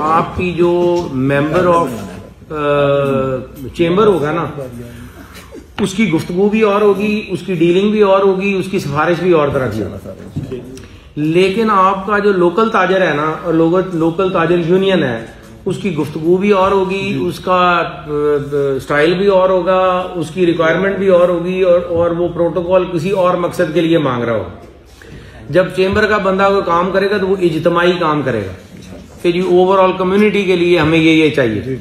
آپ کی جو ممبر آف چیمبر ہوگا نا اس کی گفتگو بھی اور ہوگی, اس کی ڈیلنگ بھی اور ہوگی, اس کی سفارش بھی اور طرح کی ہوگی. لیکن آپ کا جو لوکل تاجر ہے نا, اور لوکل تاجر یونین ہے, اس کی گفتگو بھی اور ہوگی, اس کا سٹائل بھی اور ہوگا, اس کی ریکوائرمنٹ بھی اور ہوگی, اور وہ پروٹوکول کسی اور مقصد کے لیے مانگ رہا ہوگا. جب چیمبر کا بندہ کوئی کام کرے گا تو وہ اجتماعی کام کرے گا کہ جی اوور آل کمیونٹی کے لیے ہمیں یہ چاہیے.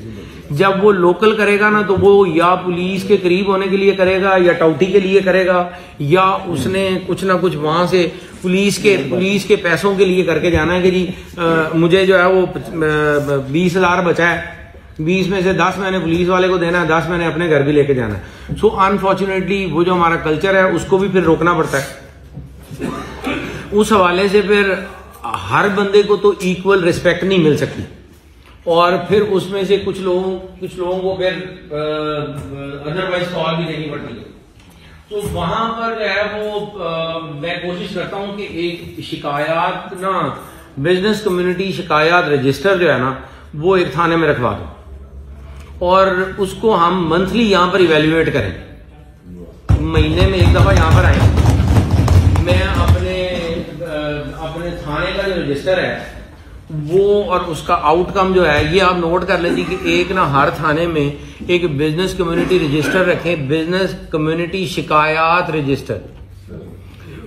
جب وہ لوکل کرے گا نا تو وہ یا پولیس کے قریب ہونے کے لیے کرے گا, یا ٹاؤٹی کے لیے کرے گا, یا اس نے کچھ نہ کچھ وہاں سے پولیس کے پیسوں کے لیے کر کے جانا ہے کہ جی مجھے جو ہے وہ 20,000 بچا ہے, 20 میں سے 10 میں نے پولیس والے کو دینا ہے, 10 میں نے اپنے گھر بھی لے کے جانا ہے. سو انفارچونیٹلی وہ جو ہمارا کلچر ہے اس کو بھی پھر روکنا پڑتا ہے. اس حوالے سے پھر ہر بندے کو تو ایکول ریسپیکٹ نہیں مل سکتی, اور پھر اس میں سے کچھ لوگوں کو پھر ادروائز کال بھی دینی پڑتی ہے. تو وہاں پر جو ہے وہ میں کوشش کرتا ہوں کہ ایک شکایات نا بزنس کمیونٹی شکایات رجسٹر جو ہے نا وہ ایک تھانے میں رکھوا دوں, اور اس کو ہم منتھلی یہاں پر ایویلویٹ کریں. مہینے میں ایک دفعہ یہاں پر آئیں, میں اپنے تھانے کا جو رجسٹر ہے وہ اور اس کا آؤٹ کم جو ہے یہ آپ نوٹ کر لیجیے کہ ایک نا ہر تھانے میں ایک بزنس کمیونٹی رجسٹر رکھیں, بزنس کمیونٹی شکایات رجسٹر.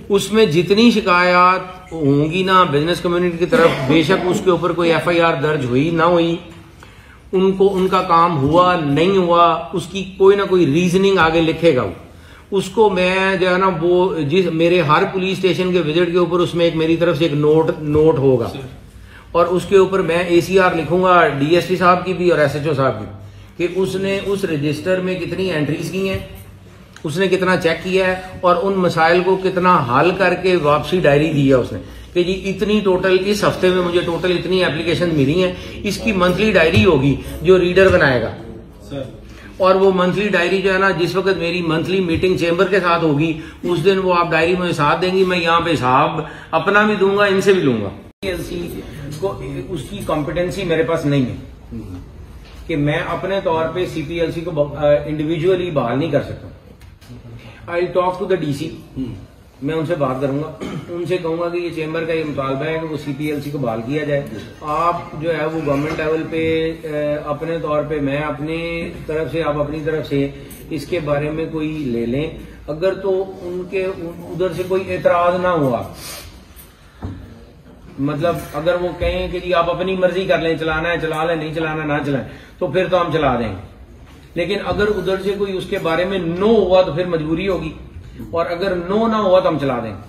اس میں جتنی شکایات ہوں گی نا بزنس کمیونٹی کی طرف, بے شک اس کے اوپر کوئی FIR درج ہوئی نہ ہوئی, ان کا کام ہوا نہیں ہوا, اس کی کوئی نہ کوئی ریزننگ آگے لکھے گا. اس کو میں جو ہے نا وہ میرے ہر پولیس اسٹیشن کے وزٹ کے اوپر اس میں ایک میری طرف سے ایک نوٹ ہوگا, اور اس کے اوپر میں ACR لکھوں گا DSP صاحب کی بھی اور SHO صاحب کی کہ اس نے اس رجسٹر میں کتنی انٹریز کی ہیں, اس نے کتنا چیک کیا ہے, اور ان مسائل کو کتنا حل کر کے واپسی ڈائری دی ہے اس نے کہ جی اتنی ٹوٹل اس ہفتے میں مجھے ٹوٹل اتنی اپلیکیشن ملی ہیں, اس کی منتھلی ڈائری ہوگی جو ریڈر بنائے گا. اور وہ منتھلی ڈائری جو ہے نا جس وقت میری منتھلی میٹنگ چیمبر کے ساتھ ہوگی اس دن وہ آپ ڈائری مجھے ساتھ دیں گی, میں یہاں پہ حساب اپنا بھی دوں گا, ان سے بھی لوں گا. اس کی کمپیٹنسی میرے پاس نہیں ہے کہ میں اپنے طور پہ CPLC کو انڈیویجولی بحال نہیں کر سکتا. I talk to the DC, میں ان سے بات کروں گا, ان سے کہوں گا کہ یہ چیمبر کا یہ مطالبہ ہے کہ وہ CPLC کو بحال کیا جائے. آپ جو ہے وہ گورنمنٹ لیول پہ اپنے طور پہ, میں اپنی طرف سے, آپ اپنی طرف سے اس کے بارے میں کوئی لے لیں. اگر تو ان کے ادھر سے کوئی اعتراض نہ ہوا, مطلب اگر وہ کہیں کہ جی آپ اپنی مرضی کر لیں, چلانا ہے چلا لیں, نہیں چلانا نہ چلائیں, تو پھر تو ہم چلا دیں گے. لیکن اگر ادھر سے کوئی اس کے بارے میں نو ہوا تو پھر مجبوری ہوگی, اور اگر نو نہ ہوا تو ہم چلا دیں گے.